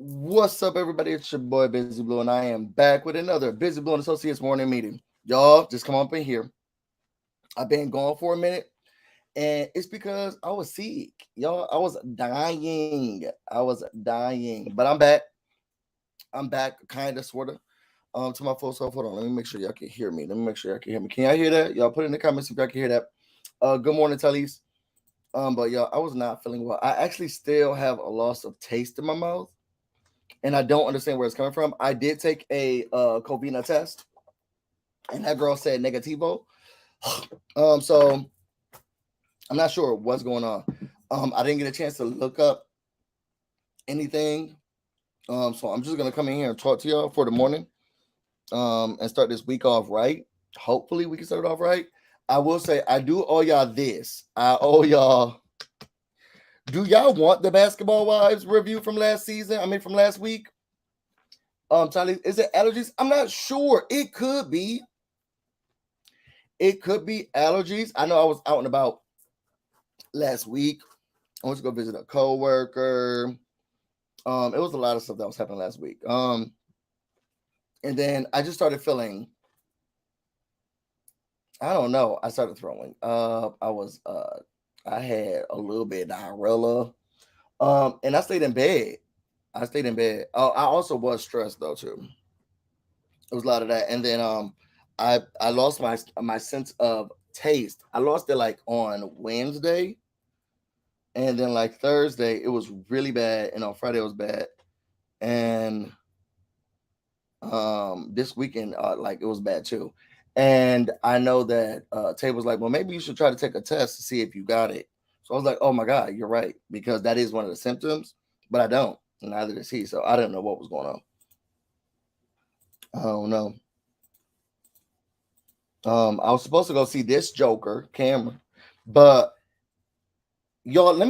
What's up, everybody? It's your boy BusyBlu, and I am back with another BusyBlu and Associates morning meeting. Y'all, just come up in here. I've been gone for a minute, and it's because I was sick. Y'all, I was dying. But I'm back. I'm back, kind of, sort of. To my full self. Hold on, let me make sure y'all can hear me. Let me make sure y'all can hear me. Can y'all hear that? Y'all put it in the comments if y'all can hear that. Good morning, Tellies. But y'all, I was not feeling well. I actually still have a loss of taste in my mouth, and I don't understand where it's coming from. I did take a Covina test, and that girl said negativo. So I'm not sure what's going on. I didn't get a chance to look up anything. So I'm just gonna come in here and talk to y'all for the morning. And start this week off right. Hopefully, we can start it off right. I will say I do owe y'all this. I owe y'all. Do y'all want the Basketball Wives review from last season? I mean, from last week. Charlie, is it allergies? I'm not sure. It could be. It could be allergies. I know I was out and about last week. I went to go visit a coworker. It was a lot of stuff that was happening last week. And then I just started feeling. I don't know. I started throwing up. I had a little bit of diarrhea. And I stayed in bed. I also was stressed though too. It was a lot of that. And then I lost my sense of taste. I lost it like on Wednesday. And then like Thursday, it was really bad. And on Friday it was bad. And this weekend, like it was bad too. And I know that Tay was like, well, maybe you should try to take a test to see if you got it. So I was like, oh my God, you're right. Because that is one of the symptoms, but I don't. Neither does he. So I didn't know what was going on. I don't know. I was supposed to go see this Joker, Cameron, but y'all,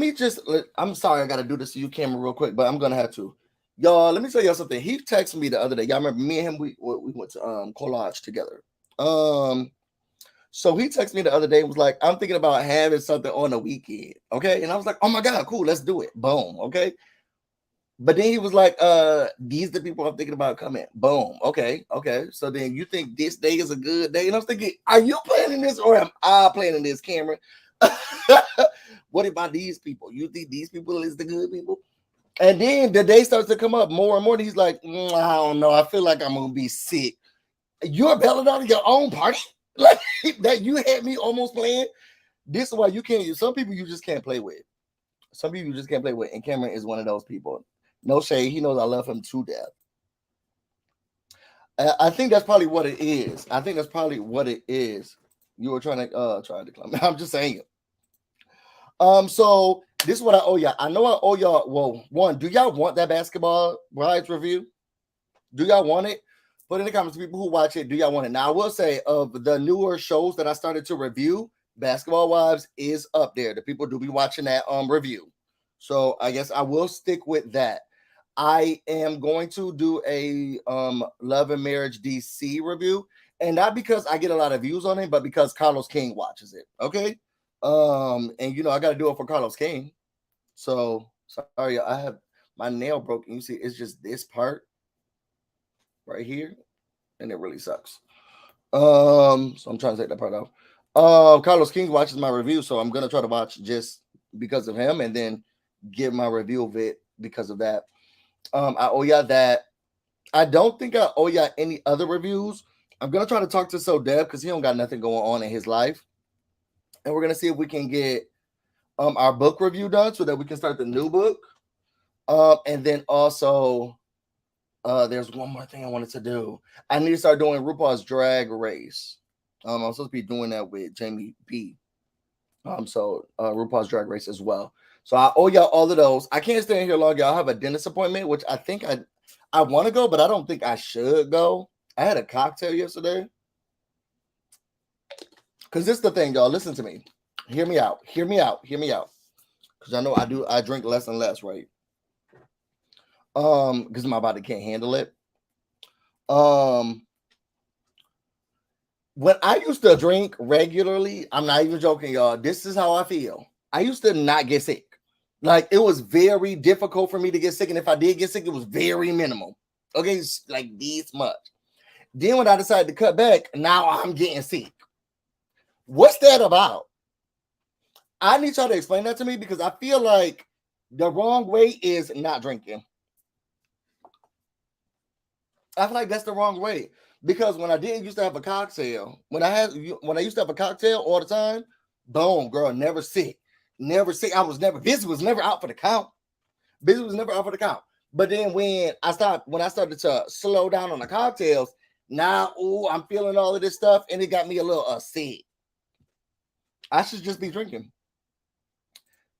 I'm sorry, I got to do this to you, Cameron, real quick, but I'm going to have to. Y'all, let me tell y'all something. He texted me the other day. Y'all remember me and him, we went to collage together. So he texted me the other day and was like, I'm thinking about having something on the weekend. Okay. And I was like, oh my God, cool, let's do it. Boom. Okay. But then he was like, these the people I'm thinking about coming. Boom. Okay. Okay. So then you think this day is a good day? And I was thinking, are you planning this or am I planning this, Cameron? What about these people? You think these people is the good people? And then the day starts to come up more and more. And he's like, I don't know. I feel like I'm gonna be sick. You're bailing out of your own party? Like that you had me almost playing. This is why you can't. Some people you just can't play with. Some people you just can't play with. And Cameron is one of those people. No shade. He knows I love him to death. I think that's probably what it is. You were trying to decline. I'm just saying. So this is what I owe y'all. I know I owe y'all. Well, one, do y'all want that Basketball Wives review? Do y'all want it? Put in the comments, people who watch it, do y'all want it? Now, I will say, of the newer shows that I started to review, Basketball Wives is up there. The people do be watching that review. So I guess I will stick with that. I am going to do a Love and Marriage DC review. And not because I get a lot of views on it, but because Carlos King watches it. Okay. And I gotta do it for Carlos King. So sorry, I have my nail broken. You see, it's just this part right here, and it really sucks. So I'm trying to take that part off. Carlos King watches my review, so I'm gonna try to watch just because of him, and then give my review of it because of that. I owe y'all that. I don't think I owe y'all any other reviews. I'm gonna try to talk to So Deb because he don't got nothing going on in his life, and we're gonna see if we can get our book review done so that we can start the new book. And then also there's one more thing I wanted to do. I need to start doing RuPaul's Drag Race. I'm supposed to be doing that with Jamie B. So RuPaul's Drag Race as well. So I owe y'all all of those. I can't stay in here long, y'all. I have a dentist appointment, which I think I want to go, but I don't think I should go. I had a cocktail yesterday. Because this is the thing, y'all. Listen to me. Hear me out. Because I know I drink less and less, right? Because my body can't handle it. When I used to drink regularly, I'm not even joking, y'all. This is how I feel. I used to not get sick. Like it was very difficult for me to get sick, and if I did get sick, it was very minimal. Okay, it's like this much. Then when I decided to cut back, now I'm getting sick. What's that about? I need y'all to explain that to me because I feel like the wrong way is not drinking. I feel like that's the wrong way because when I didn't used to have a cocktail, when I used to have a cocktail all the time, boom, girl, never sick, never sick. I was never busy, was never out for the count. Busy was never out for the count. But then when I started to slow down on the cocktails, now I'm feeling all of this stuff, and it got me a little sick. I should just be drinking.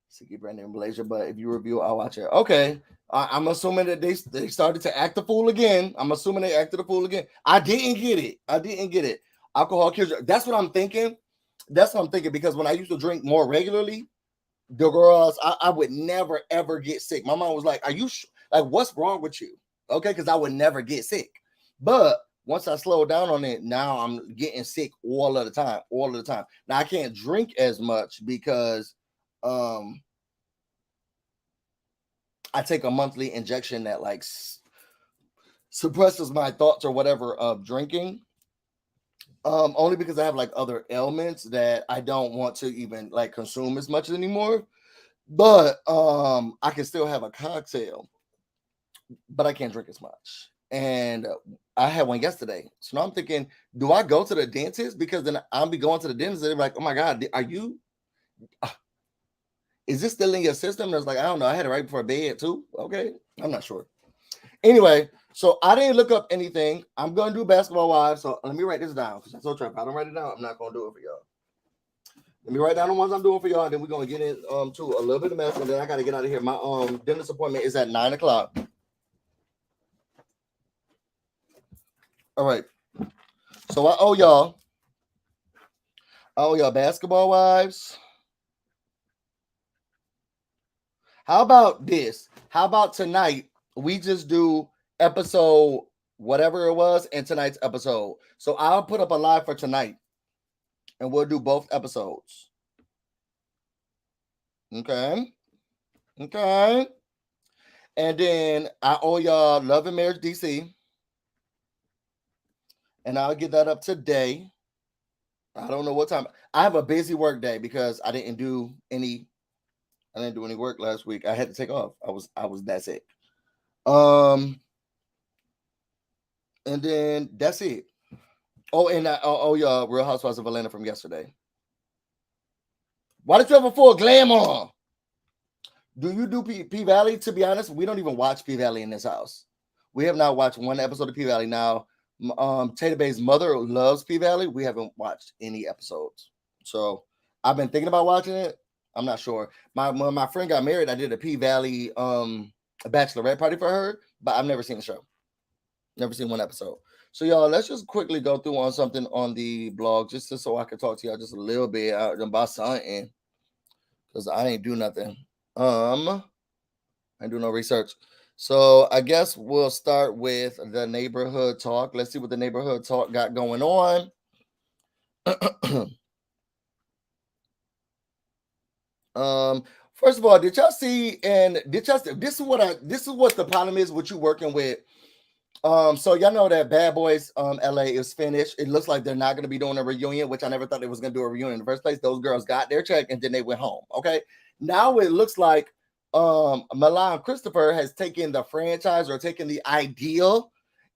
Sicky Brandon in Malaysia, but if you review, I'll watch it. Okay. I'm assuming that they started to act the fool again. I'm assuming they acted the fool again. I didn't get it. Alcohol kills you. That's what I'm thinking. Because when I used to drink more regularly, the girls, I would never ever get sick. My mom was like, "Are you like what's wrong with you?" Okay, because I would never get sick. But once I slowed down on it, now I'm getting sick all of the time. Now I can't drink as much because I take a monthly injection that like suppresses my thoughts or whatever of drinking. Only because I have like other ailments that I don't want to even like consume as much anymore. But I can still have a cocktail, but I can't drink as much. And I had one yesterday. So now I'm thinking, do I go to the dentist? Because then I'll be going to the dentist and they're like, oh my God, is this still in your system? And I was like, I don't know. I had it right before bed too. Okay. I'm not sure. Anyway, so I didn't look up anything. I'm going to do basketball wives. So let me write this down because I told you if I don't write it down, I'm not going to do it for y'all. Let me write down the ones I'm doing for y'all. And then we're going to get into a little bit of mess. And then I got to get out of here. My dentist appointment is at 9 o'clock. All right. So I owe y'all basketball wives. How about this? How about tonight we just do episode whatever it was in tonight's episode? So I'll put up a live for tonight and we'll do both episodes. Okay. And then I owe y'all Love and Marriage DC. And I'll get that up today. I don't know what time. I have a busy work day because I didn't do any work last week. I had to take off. I was that sick. And then that's it. Oh, and yeah, Real Housewives of Atlanta from yesterday. Why did you have a full glam on? Do you do P Valley? To be honest, we don't even watch P Valley in this house. We have not watched one episode of P Valley. Now, Taylor Bay's mother loves P Valley. We haven't watched any episodes. So I've been thinking about watching it. I'm not sure. When my friend got married, I did a P Valley bachelorette party for her, but I've never seen the show. Never seen one episode. So y'all, let's just quickly go through on something on the blog, just so I can talk to y'all just a little bit about something, because I ain't do nothing. I ain't do no research. So I guess we'll start with the neighborhood talk. Let's see what the neighborhood talk got going on. First of all, did y'all see? This is what the problem is with you working with. So y'all know that Bad Boys LA is finished. It looks like they're not going to be doing a reunion, which I never thought they was going to do a reunion in the first place. Those girls got their check and then they went home. Okay, now it looks like Milan Christopher has taken the franchise or taken the ideal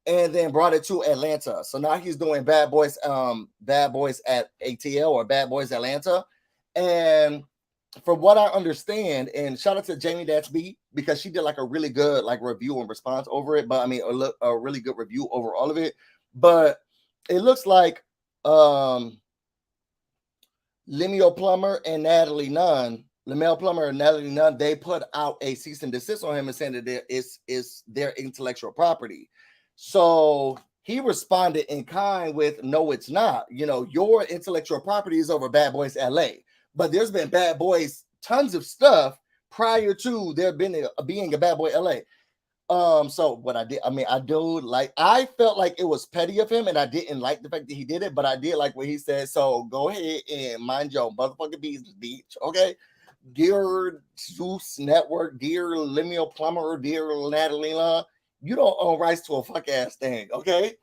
and then brought it to Atlanta. So now he's doing Bad Boys at ATL or Bad Boys Atlanta. And from what I understand, and shout out to Jamie That's B, because she did like a really good like review and response over it. But I mean, a really good review over all of it. But it looks like Lemuel Plummer and Natalie Nunn, they put out a cease and desist on him and saying that it's their intellectual property. So he responded in kind with, "No, it's not. You know, your intellectual property is over Bad Boys LA." But there's been Bad Boys, tons of stuff prior to there being a Bad Boy LA. So what I did, I felt like it was petty of him, and I didn't like the fact that he did it, but I did like what he said. So go ahead and mind your motherfucking business, bitch. Okay. dear Zeus Network, dear Lemuel Plummer, dear Natalie La, you don't own rights to a fuck ass thing, okay?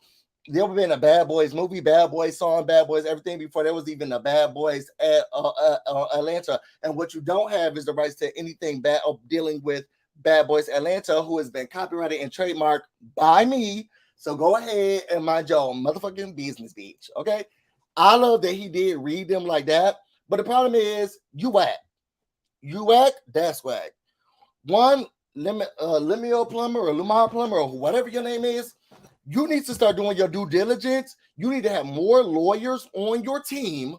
There have been a Bad Boys movie, Bad Boys song, Bad Boys everything before there was even a Bad Boys at Atlanta. And what you don't have is the rights to anything bad dealing with Bad Boys Atlanta, who has been copyrighted and trademarked by me. So go ahead and mind your motherfucking business, bitch. Okay. I love that he did read them like that. But the problem is, you whack. You whack, that's whack. One, Lemuel Plumber or Lumar Plumber or whatever your name is, you need to start doing your due diligence. You need to have more lawyers on your team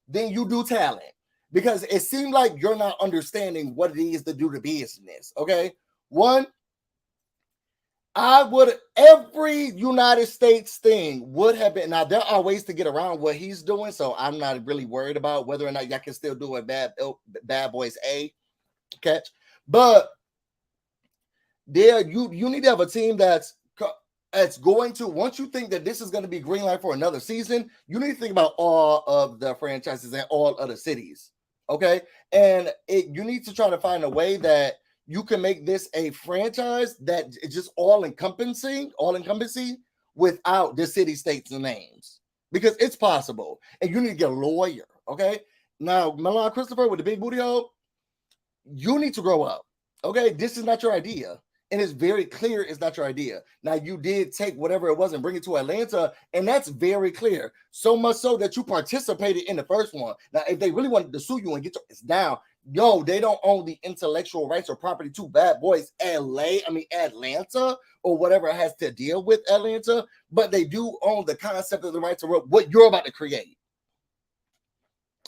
than you do talent, because it seems like you're not understanding what it is to do the business. Okay. One, every United States thing would have been, now there are ways to get around what he's doing, so I'm not really worried about whether or not y'all can still do a Bad Boys A catch. But there, you need to have a team that's going to, once you think that this is going to be green light for another season, you need to think about all of the franchises and all other cities. Okay. And you need to try to find a way that you can make this a franchise that is just all encompassing without the city, states, and names, because it's possible. And you need to get a lawyer. Okay. Now, Milan Christopher with the big booty hole, you need to grow up. Okay. This is not your idea. And it's very clear it's not your idea. Now, you did take whatever it was and bring it to Atlanta, and that's very clear. So much so that you participated in the first one. Now, if they really wanted to sue you and get your ass down, they don't own the intellectual rights or property to Bad Boys Atlanta, or whatever it has to deal with Atlanta, but they do own the concept of the right to what you're about to create.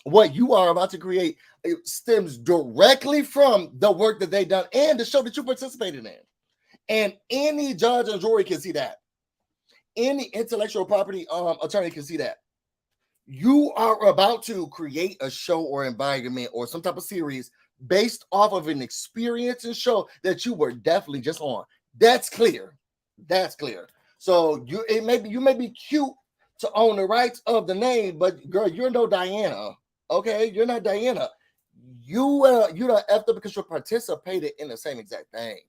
What you are about to create, it stems directly from the work that they've done and the show that you participated in. And any judge and jury can see that. Any intellectual property attorney can see that. You are about to create a show or environment or some type of series based off of an experience and show that you were definitely just on. That's clear. That's clear. So you may be cute to own the rights of the name, but girl, you're no Diana. Okay, you're not Diana. You done effed up because you participated in the same exact thing.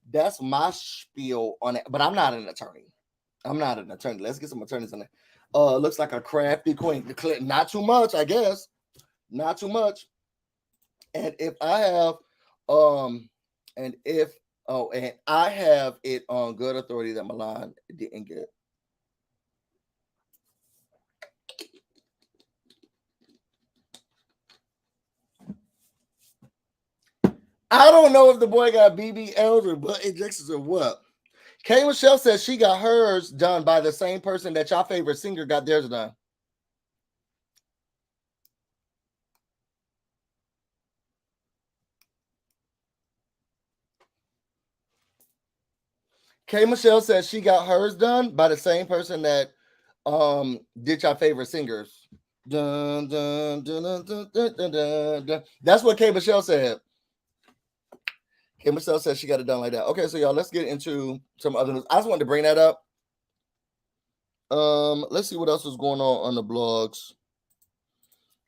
That's my spiel on it. But I'm not an attorney. Let's get some attorneys in there. Looks like a crafty queen. Not too much, I guess. Not too much. And if I have, and I have it on good authority that Milan didn't get. I don't know if the boy got BBLs or butt injections or what. K. Michelle says she got hers done by the same person that y'all favorite singer got theirs done. K. Michelle says she got hers done by the same person that did y'all favorite singers. Dun, dun, dun, dun, dun, dun, dun, dun. That's what K. Michelle said. K. Michelle says she got it done like that. Okay, so y'all, let's get into some other news. I just wanted to bring that up. Let's see what else is going on the blogs.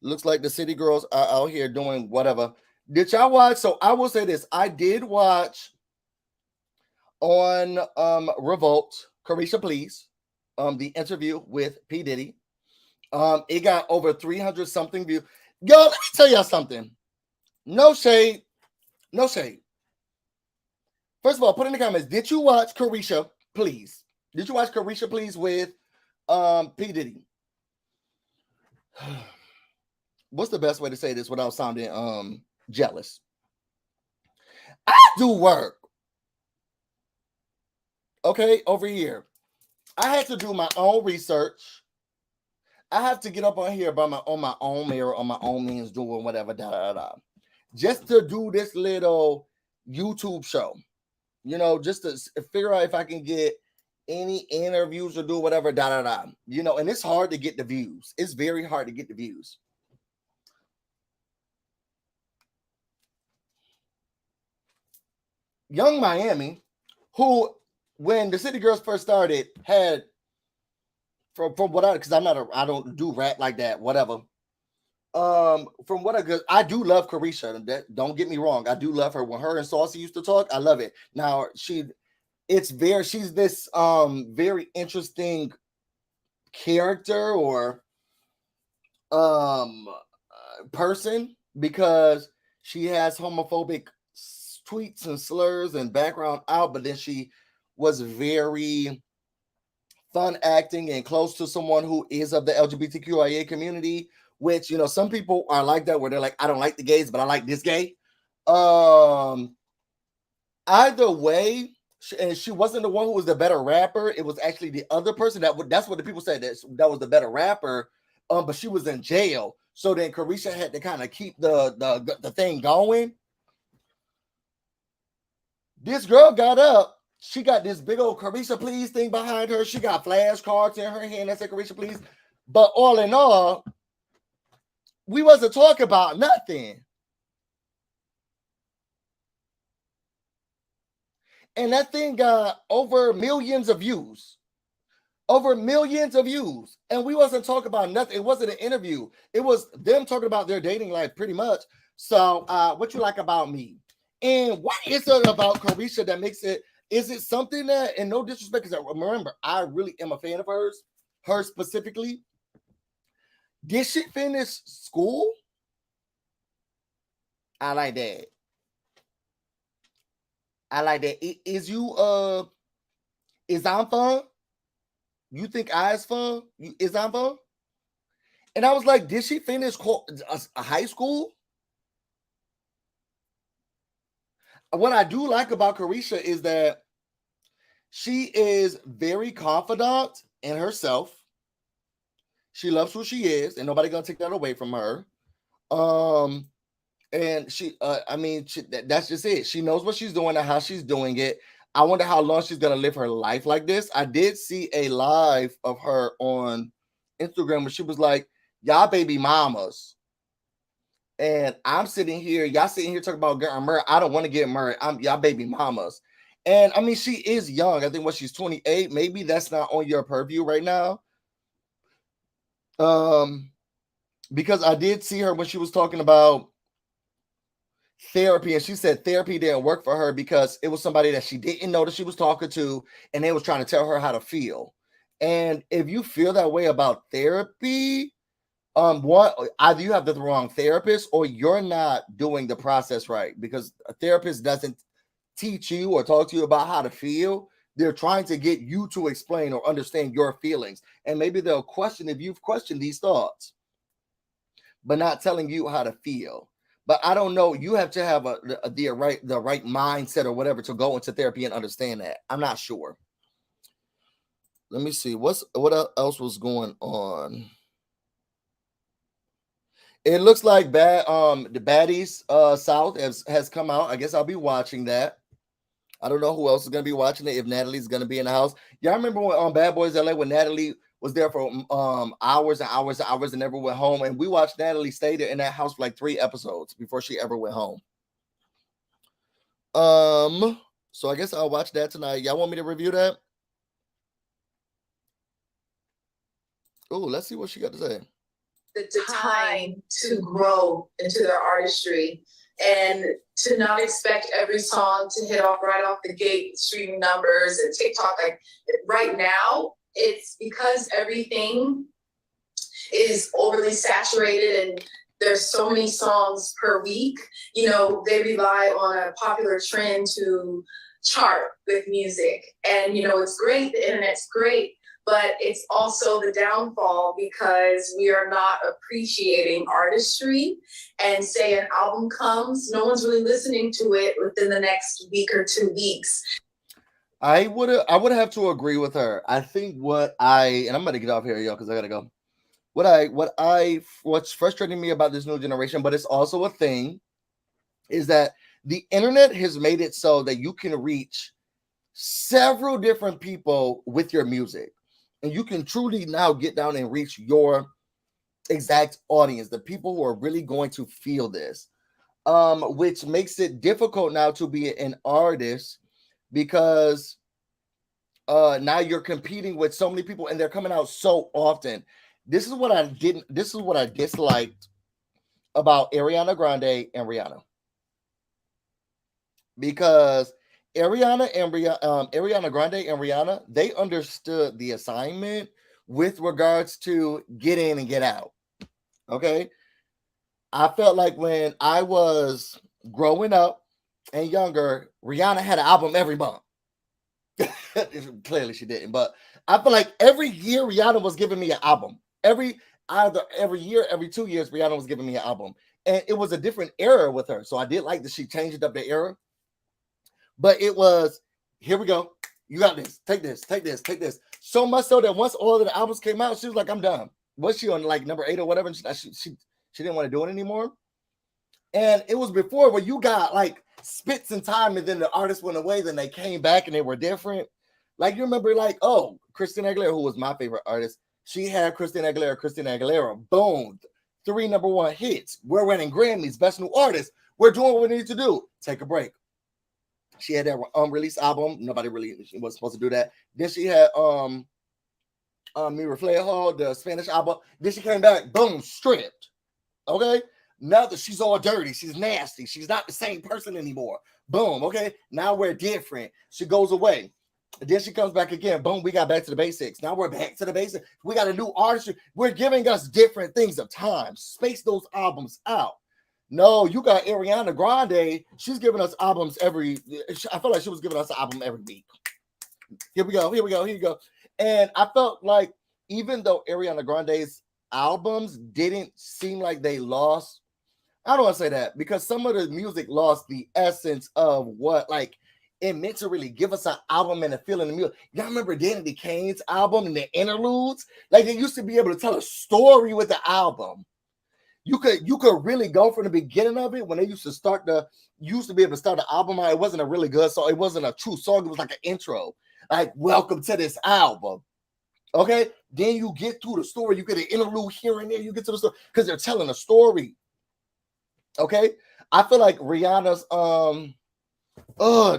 Looks like the city girls are out here doing whatever. Did y'all watch? So I will say this. I did watch on Revolt, Karisha Please, the interview with P. Diddy. It got over 300 something views. Yo, let me tell y'all something. No shade. No shade. First of all, put in the comments, did you watch Karisha Please? Did you watch Karisha Please with P. Diddy? What's the best way to say this without sounding jealous? I do work. Okay, over here. I had to do my own research. I have to get up on here on my own mirror, on my own means, doing whatever, just to do this little YouTube show. Just to figure out if I can get any interviews or do whatever, and it's hard to get the views. It's very hard to get the views. Young Miami, who, when the City Girls first started, had, from what because I don't do rap like that, whatever. From what I do love Karisha. That, don't get me wrong, I do love her. When her and Saucy used to talk, I love it. Now she's this very interesting character or person because she has homophobic tweets and slurs and background out, but then she was very fun acting and close to someone who is of the LGBTQIA community, which some people are like that where they're like, I don't like the gays, but I like this gay. Um Either way, and she wasn't the one who was the better rapper. It was actually the other person that's what the people said, that was the better rapper. But she was in jail, so then Karisha had to kind of keep the thing going. This girl got up. She got this big old Karisha please thing behind her. She got flashcards in her hand that said Karisha please. But all in all, we wasn't talking about nothing. And that thing got over millions of views. Over millions of views. And we wasn't talking about nothing. It wasn't an interview. It was them talking about their dating life pretty much. So what you like about me? And what is it about Karisha that makes it? Is it something that, and no disrespect, because remember, I really am a fan of hers. Her specifically. Did she finish school? I like that. I like that. Is you is I'm fun? You think I is fun? Is I'm fun? And I was like, did she finish a high school? What I do like about Karisha is that she is very confident in herself. She loves who she is, and nobody gonna take that away from her. And she, that's just it. She knows what she's doing and how she's doing it. I wonder how long she's gonna live her life like this. I did see a live of her on Instagram where she was like, "Y'all baby mamas," and I'm sitting here, y'all sitting here talking about getting married. I don't want to get married. I'm y'all baby mamas, and I mean she is young. I think when she's 28, maybe that's not on your purview right now. Because I did see her when she was talking about therapy, and she said therapy didn't work for her because it was somebody that she didn't know that she was talking to, and they was trying to tell her how to feel. And if you feel that way about therapy, one, either you have the wrong therapist or you're not doing the process right, because a therapist doesn't teach you or talk to you about how to feel. They're trying to get you to explain or understand your feelings, and maybe they'll question if you've questioned these thoughts, but not telling you how to feel. But I don't know. You have to have the right mindset or whatever to go into therapy and understand that. I'm not sure. Let me see what else was going on. It looks like the Baddies South has come out. I guess I'll be watching that. I don't know who else is gonna be watching it. If Natalie's gonna be in the house, y'all remember when on Bad Boys LA when Natalie was there for hours and hours and hours and never went home, and we watched Natalie stay there in that house for like 3 episodes before she ever went home. So I guess I'll watch that tonight. Y'all want me to review that? Oh, let's see what she got to say. The time to grow into their artistry and to not expect every song to hit off right off the gate, streaming numbers and TikTok. Like right now, it's because everything is overly saturated and there's so many songs per week. You know, they rely on a popular trend to chart with music. And, you know, it's great. The internet's great. But it's also the downfall because we are not appreciating artistry. And say an album comes, no one's really listening to it within the next week or 2 weeks. I would have to agree with her. I think and I'm gonna get off here, y'all, because I gotta go. What's frustrating me about this new generation, but it's also a thing, is that the internet has made it so that you can reach several different people with your music. And you can truly now get down and reach your exact audience, the people who are really going to feel this, which makes it difficult now to be an artist because now you're competing with so many people and they're coming out so often. This is what I disliked about Ariana Grande and Rihanna, because Ariana Grande and Rihanna, they understood the assignment with regards to get in and get out. Okay, I felt like when I was growing up and younger, Rihanna had an album every month. Clearly she didn't, but I feel like every year Rihanna was giving me an album. Either every year, every 2 years, Rihanna was giving me an album. And it was a different era with her. So I did like that she changed up the era. But it was, here we go. You got this. Take this, take this, take this. So much so that once all of the albums came out, she was like, I'm done. Was she on like number 8 or whatever? And she didn't want to do it anymore. And it was before where you got like spits in time, and then the artist went away, then they came back and they were different. Like you remember, like, oh, Christina Aguilera, who was my favorite artist, she had Christina Aguilera, boom, 3 number 1 hits. We're winning Grammys, best new artist. We're doing what we need to do. Take a break. She had that unreleased album. Nobody really was supposed to do that. Then she had Mi Reflejo, the Spanish album. Then she came back, boom, stripped. Okay. Now that she's all dirty, she's nasty, she's not the same person anymore. Boom. Okay. Now we're different. She goes away. Then she comes back again. Boom. We got back to the basics. Now we're back to the basics. We got a new artist. We're giving us different things of time. Space those albums out. No, you got Ariana Grande. She's giving us albums I felt like she was giving us an album every week. Here we go. Here we go. Here you go. And I felt like even though Ariana Grande's albums didn't seem like they lost, I don't want to say that, because some of the music lost the essence of what like it meant to really give us an album and a feeling of music. Y'all remember Danity Kane's album and the interludes? Like they used to be able to tell a story with the album. You could really go from the beginning of it when they used to be able to start the album out. It wasn't a really good song. It wasn't a true song. It was like an intro. Like, welcome to this album. Okay. Then you get through the story. You get an interlude here and there. You get to the story because they're telling a story. Okay. I feel like Rihanna's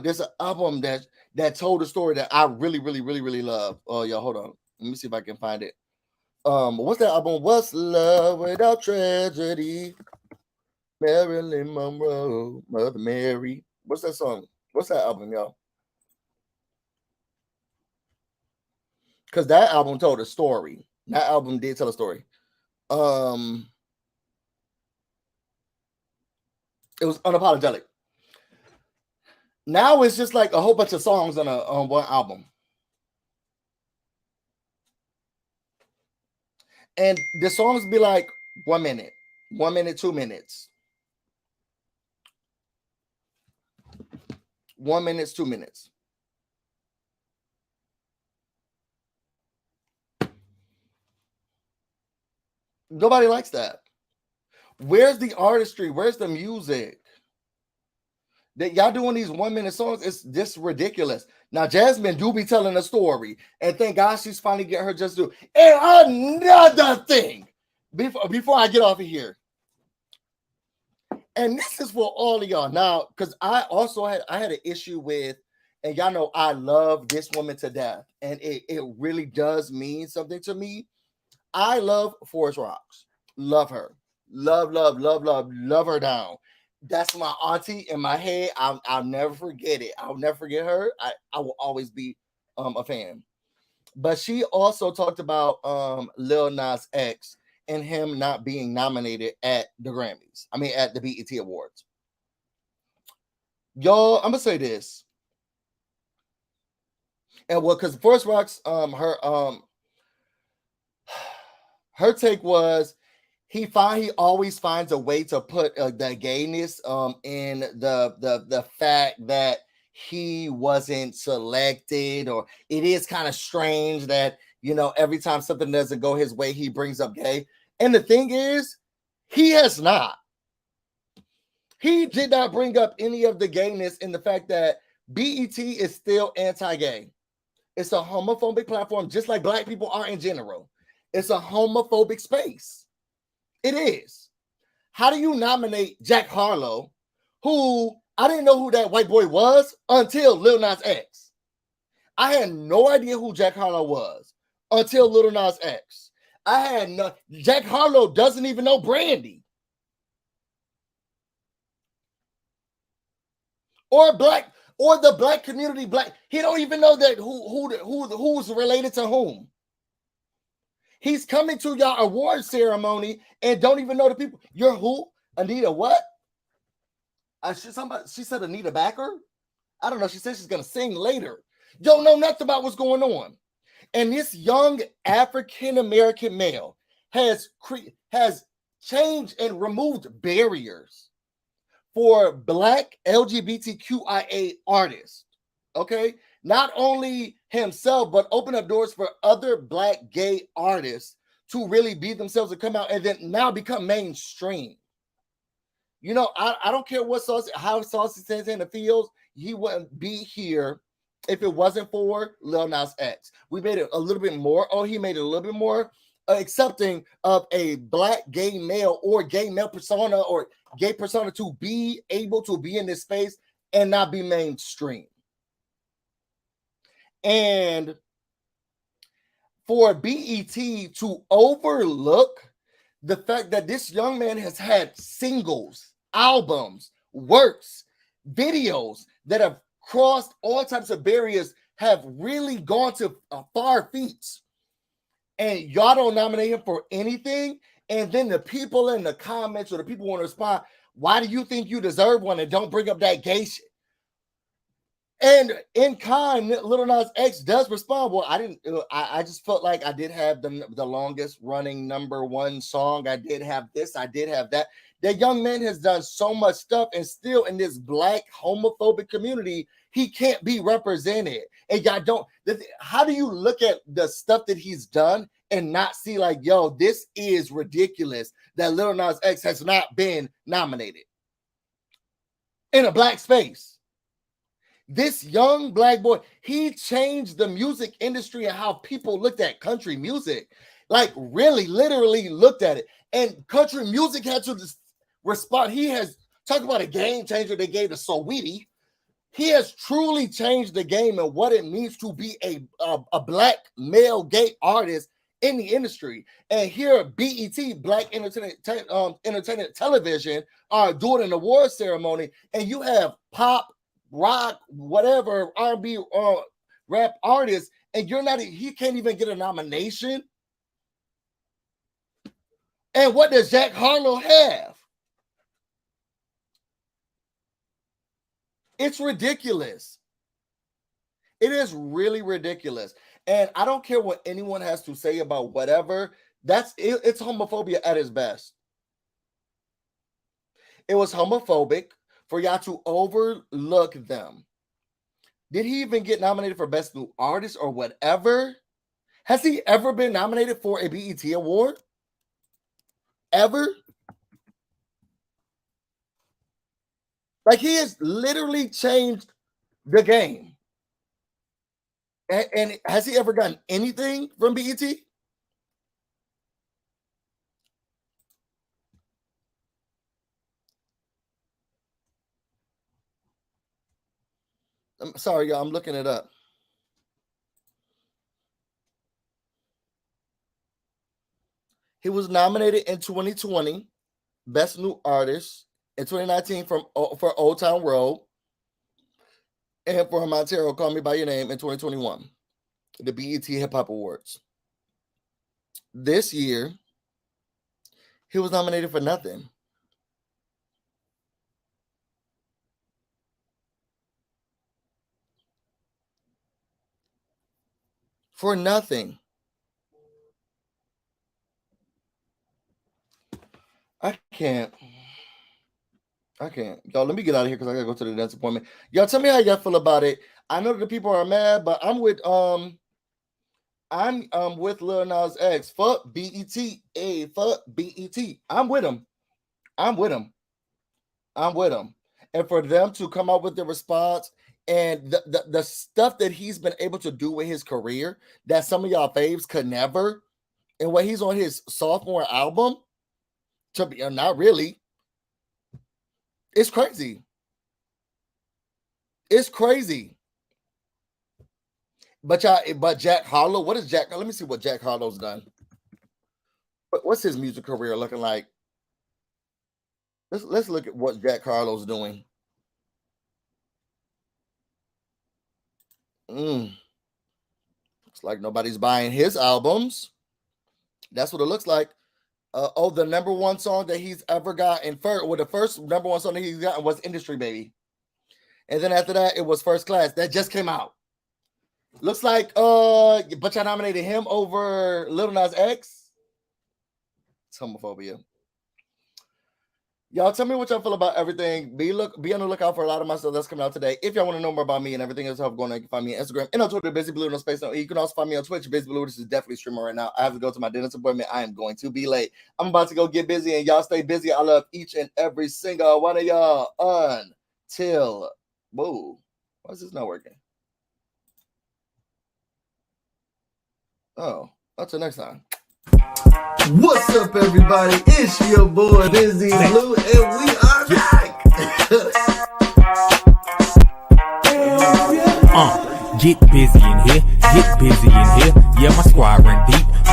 there's an album that told a story that I really, really, really, really love. Oh, y'all, hold on. Let me see if I can find it. What's that album? What's Love Without Tragedy? Marilyn Monroe, Mother Mary. What's that song? What's that album, y'all? Because that album told a story. That album did tell a story. It was unapologetic. Now it's just like a whole bunch of songs on one album. And the songs be like 1 minute, 1 minute, 2 minutes. 1 minute, 2 minutes. Nobody likes that. Where's the artistry? Where's the music? That y'all doing these 1 minute songs, it's just ridiculous. Now, Jasmine do be telling a story, and thank God she's finally getting her just due. And another thing, before I get off of here, and this is for all of y'all now, because I had an issue with, and y'all know I love this woman to death, and it really does mean something to me. I love Forest Rocks, love her, love her down. That's my auntie in my head. I'll never forget it. I'll never forget her. I will always be a fan. But she also talked about Lil Nas X and him not being nominated at the Grammys. I mean, at the BET Awards. Y'all, I'm gonna say this. And well, because Forest Rocks, her take was he always finds a way to put the gayness in the fact that he wasn't selected, or it is kind of strange that, you know, every time something doesn't go his way, he brings up gay. And the thing is, he has not. He did not bring up any of the gayness in the fact that BET is still anti-gay. It's a homophobic platform, just like Black people are in general. It's a homophobic space. It is. How do you nominate Jack Harlow, who I didn't know who that white boy was until Lil Nas X? I had no idea who Jack Harlow was until Lil Nas X. Jack Harlow doesn't even know Brandy. or black or the black community. Black, he don't even know that who's related to whom. He's coming to y'all award ceremony and don't even know the people. You're who? Anita what? She said Anita Backer. I don't know. She said she's gonna sing later. Don't know nothing about what's going on. And this young African American male has changed and removed barriers for Black LGBTQIA artists. Okay, not only himself, but open up doors for other Black gay artists to really be themselves and come out and then now become mainstream. You know, I don't care how Saucy Santana feels. He wouldn't be here if it wasn't for Lil Nas X. We made it a little bit more. Oh, he made it a little bit more accepting of a Black gay male or gay male persona or gay persona to be able to be in this space and not be mainstream. And for BET to overlook the fact that this young man has had singles, albums, works, videos that have crossed all types of barriers, have really gone to far feats, and y'all don't nominate him for anything, and then the people in the comments or the people want to respond, why do you think you deserve one, and don't bring up that gay shit? And in kind, Lil Nas X does respond. Well, I just felt like I did have the longest running #1 song. I did have this. I did have that. That young man has done so much stuff, and still in this Black homophobic community, he can't be represented. And y'all don't. How do you look at the stuff that he's done and not see like, yo, this is ridiculous that Lil Nas X has not been nominated in a Black space? This young Black boy, he changed the music industry and how people looked at country music. Like, really, literally looked at it. And country music had to respond. He has talked about a game changer they gave to Saweetie. He has truly changed the game and what it means to be a Black male gay artist in the industry. And here, BET, Black Entertainment Television, are doing an award ceremony, and you have pop, rock, whatever, R&B, rap artists, and he can't even get a nomination. And what does Jack Harlow have? It's ridiculous. It is really ridiculous. And I don't care what anyone has to say about whatever. It's homophobia at its best. It was homophobic for y'all to overlook them. Did he even get nominated for Best New Artist or whatever? Has he ever been nominated for a BET award? Ever? Like, he has literally changed the game. And has he ever gotten anything from BET? I'm sorry, y'all. I'm looking it up. He was nominated in 2020, Best New Artist, in 2019 for Old Town Road, and for Montero, Call Me By Your Name in 2021, the BET Hip Hop Awards. This year, he was nominated for nothing. For nothing. I can't. Y'all, let me get out of here because I gotta go to the dentist appointment. Y'all tell me how y'all feel about it. I know that the people are mad, but I'm with Lil Nas X. Fuck BET. Hey, fuck BET. I'm with him. And for them to come out with the response and the stuff that he's been able to do with his career that some of y'all faves could never, and what he's on his sophomore album, to be not really. It's crazy. It's crazy. But Jack Harlow, what is Jack? Let me see what Jack Harlow's done. What's his music career looking like? Let's look at what Jack Harlow's doing. Looks like nobody's buying his albums. That's what it looks like. The number one song that he's ever gotten the first number one song that he's gotten was Industry Baby. And then after that, it was First Class. That just came out. Looks like but y'all nominated him over Lil Nas X. It's homophobia. Y'all tell me what y'all feel about everything. Be on the lookout for a lot of my stuff that's coming out today. If y'all want to know more about me and everything else, I'm going to find me on Instagram and on Twitter, BusyBlu, no space, no E. You can also find me on Twitch, BusyBlu. This is definitely streaming right now. I have to go to my dentist appointment. I am going to be late. I'm about to go get busy, and y'all stay busy. I love each and every single one of y'all. Until, whoa, why is this not working? Oh, until next time. What's up, everybody? It's your boy BusyBlu, and we are back. Get busy in here, get busy in here. Yeah, my squad run deep.